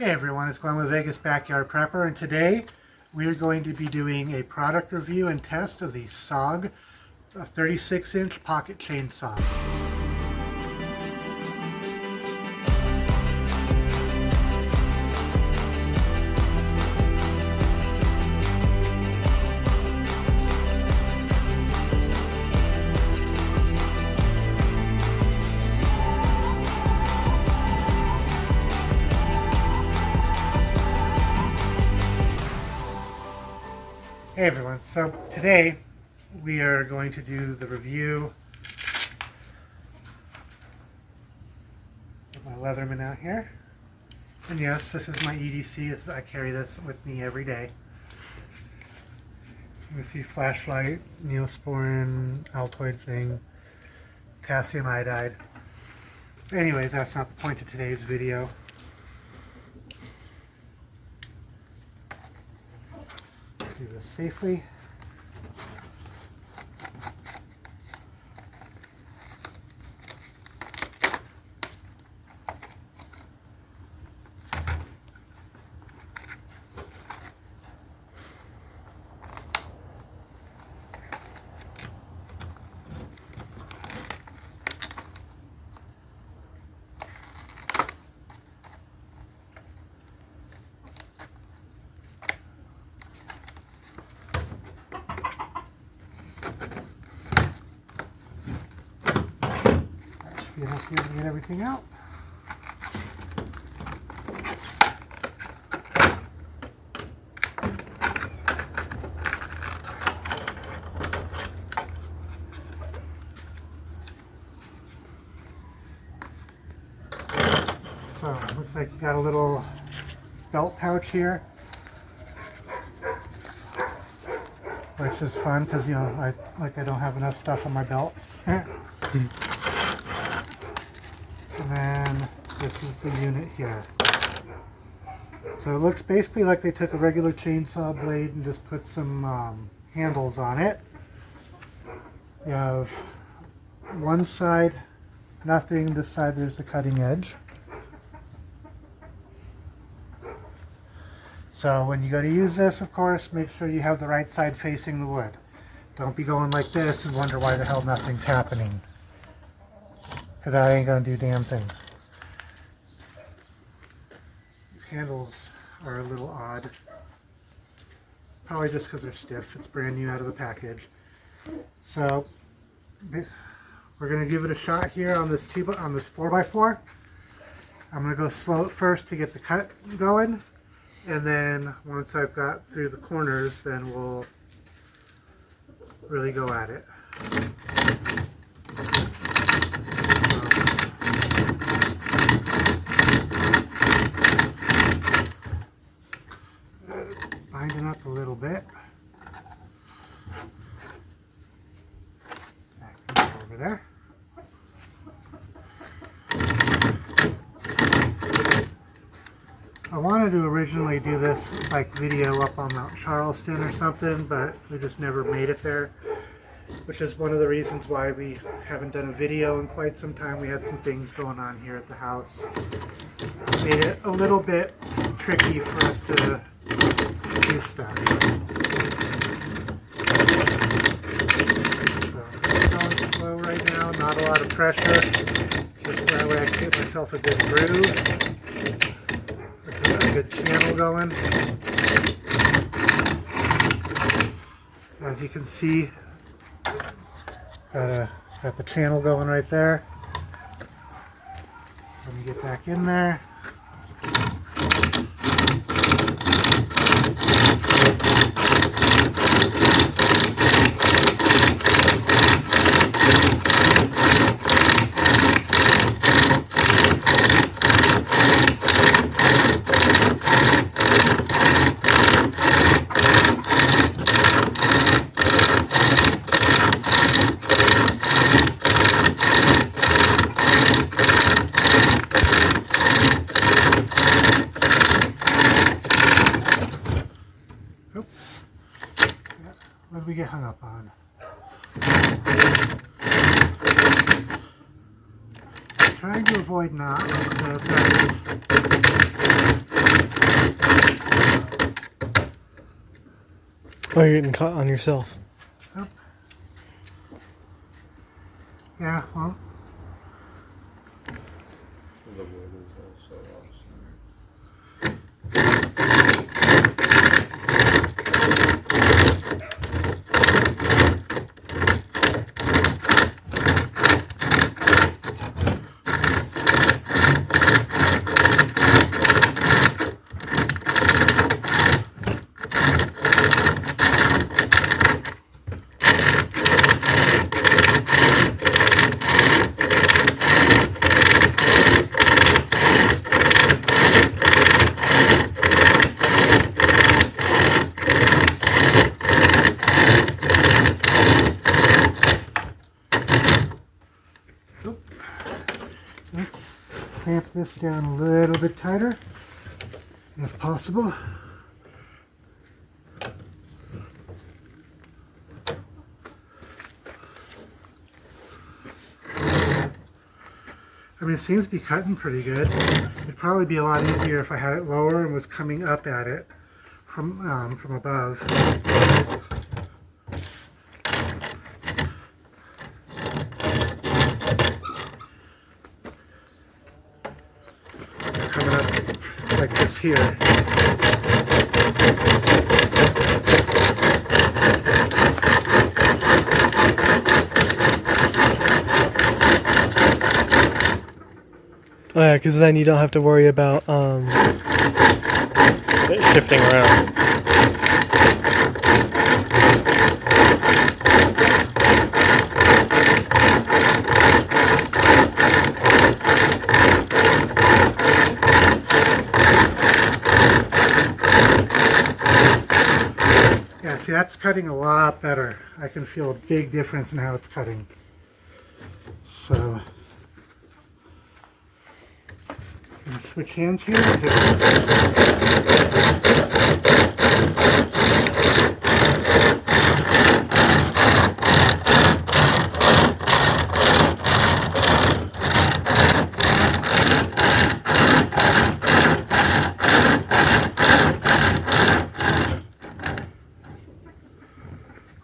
Hey everyone, it's Glenn with Vegas Backyard Prepper, and today we are going to be doing a product review and test of the SOG 36-inch pocket chainsaw. Hey everyone, so today we are going to do the review of my Leatherman out here. And yes, this is my EDC. I carry this with me every day. You can see flashlight, Neosporin, Altoid thing, potassium iodide. Anyways, that's not the point of today's video. Do this safely. Enough here to get everything out. So it looks like you got a little belt pouch here, which is fun because I don't have enough stuff on my belt. And then this is the unit here. So it looks basically like they took a regular chainsaw blade and just put some handles on it. You have one side nothing, this side there's the cutting edge. So when you go to use this, of course, make sure you have the right side facing the wood. Don't be going like this and wonder why the hell nothing's happening, because I ain't gonna do a damn thing. These handles are a little odd. Probably just because they're stiff. It's brand new out of the package. So we're gonna give it a shot here on this 4x4. I'm gonna go slow at first to get the cut going, and then once I've got through the corners, then we'll really go at it. Binding up a little bit. Back over there. I wanted to originally do this like video up on Mount Charleston or something, but we just never made it there, which is one of the reasons why we haven't done a video in quite some time. We had some things going on here at the house. Made it a little bit tricky for us to do stuff. So it's going slow right now, not a lot of pressure. Just that way I can get myself a good groove. A good channel going. As you can see, got the channel going right there. Let me get back in there. What did we get hung up on? Trying to avoid knots, but Oh, you're getting caught on yourself. Oh. Yeah, well. The wood is also awesome. Let's clamp this down a little bit tighter, if possible. I mean, it seems to be cutting pretty good. It'd probably be a lot easier if I had it lower and was coming up at it from above. Coming up like this here. Oh yeah, because then you don't have to worry about it shifting around. Yeah, see, that's cutting a lot better. I can feel a big difference in how it's cutting. So, I'm gonna switch hands here.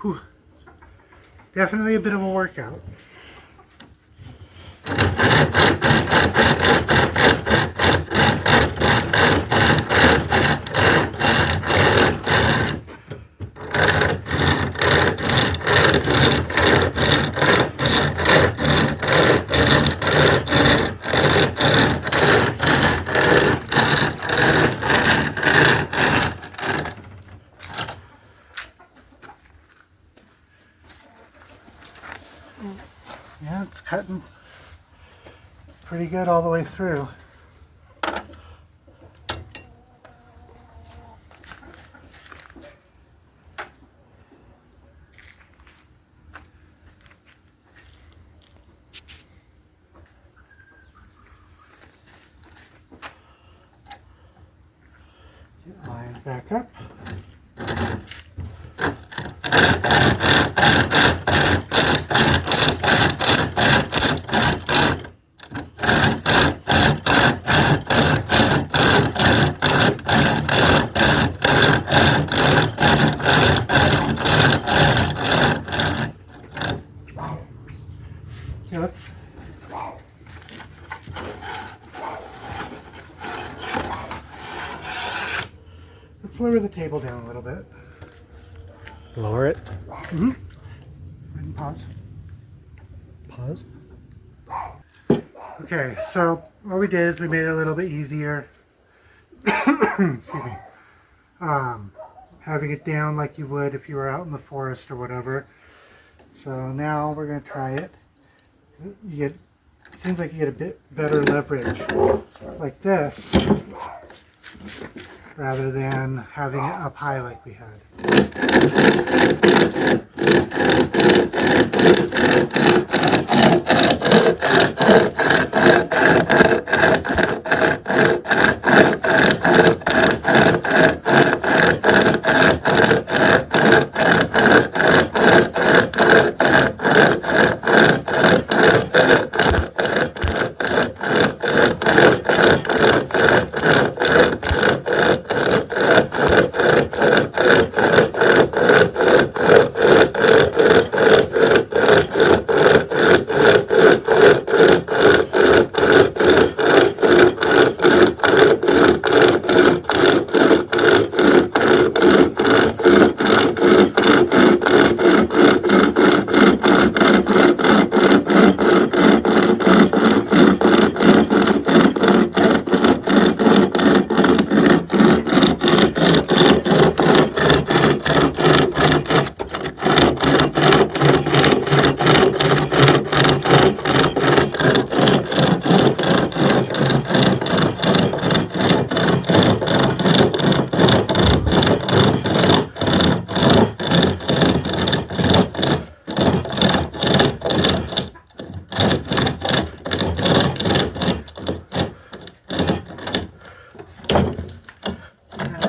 Whew. Definitely a bit of a workout. Yeah, it's cutting pretty good all the way through. Line back up. Yeah, let's lower the table down a little bit. Lower it. Mm-hmm. And pause. Pause. Okay, so what we did is we made it a little bit easier. Excuse me. Having it down like you would if you were out in the forest or whatever. So now we're going to try it. It seems like you get a bit better leverage like this rather than having it up high like we had.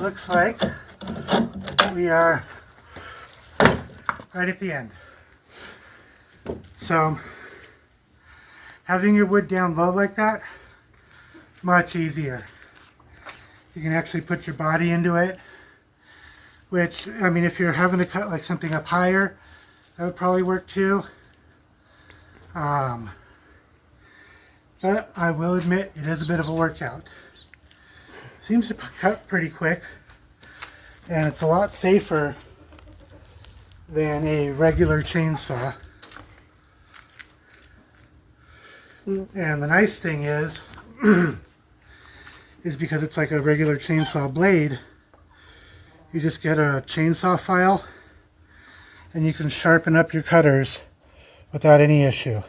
looks like we are right at the end. So having your wood down low like that, much easier. You can actually put your body into it, which, I mean, if you're having to cut like something up higher, that would probably work too. But I will admit it is a bit of a workout. Seems to cut pretty quick, and it's a lot safer than a regular chainsaw. And the nice thing is because it's like a regular chainsaw blade, you just get a chainsaw file and you can sharpen up your cutters without any issue.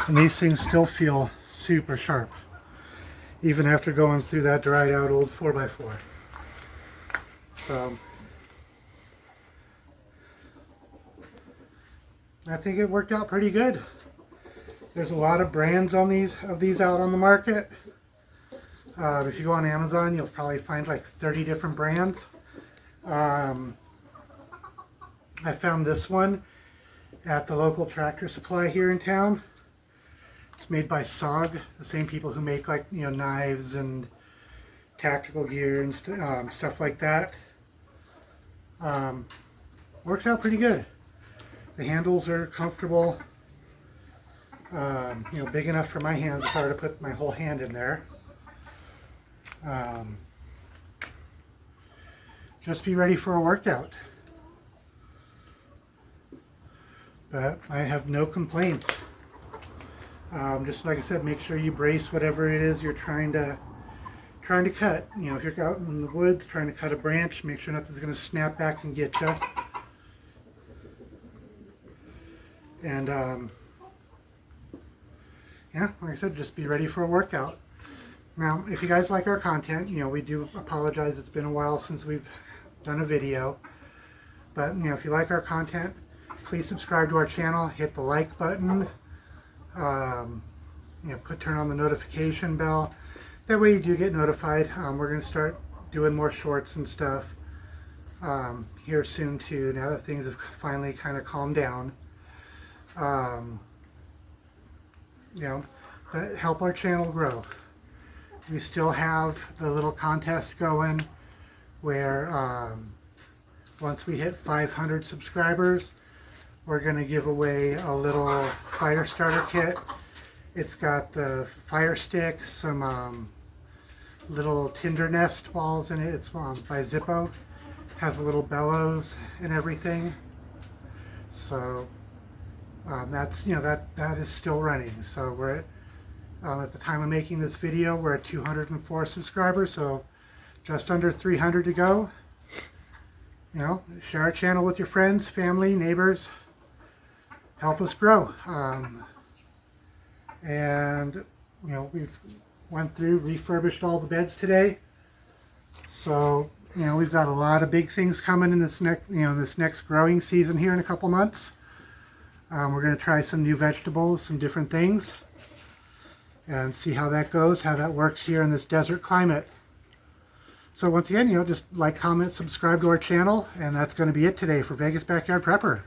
And these things still feel super sharp, even after going through that dried out old 4x4. So I think it worked out pretty good. There's a lot of brands on these out on the market. If you go on Amazon, you'll probably find like 30 different brands. I found this one at the local Tractor Supply here in town. It's made by SOG, the same people who make, like, you know, knives and tactical gear and stuff like that. Works out pretty good. The handles are comfortable. You know, big enough for my hands if I were to put my whole hand in there. Just be ready for a workout. But I have no complaints. Just like I said, make sure you brace whatever it is you're trying to cut. You know, if you're out in the woods trying to cut a branch, make sure nothing's going to snap back and get you. And yeah, like I said, just be ready for a workout. Now, if you guys like our content, you know, we do apologize. It's been a while since we've done a video. But, you know, if you like our content, please subscribe to our channel, hit the like button, you know, turn on the notification bell. That way you do get notified. We're going to start doing more shorts and stuff here soon too, now that things have finally kind of calmed down. You know, but help our channel grow. We still have the little contest going where once we hit 500 subscribers, we're going to give away a little fire starter kit. It's got the fire stick, some little tinder nest balls in it. It's by Zippo. Has a little bellows and everything. So that's, you know, that is still running. So we're at the time of making this video, we're at 204 subscribers, so just under 300 to go. You know, share our channel with your friends, family, neighbors. Help us grow. And you know, we've went through, refurbished all the beds today. So you know, we've got a lot of big things coming in this next growing season here in a couple months. We're going to try some new vegetables, some different things, and see how that goes, how that works here in this desert climate. So once again, you know, just like, comment, subscribe to our channel, and that's going to be it today for Vegas Backyard Prepper.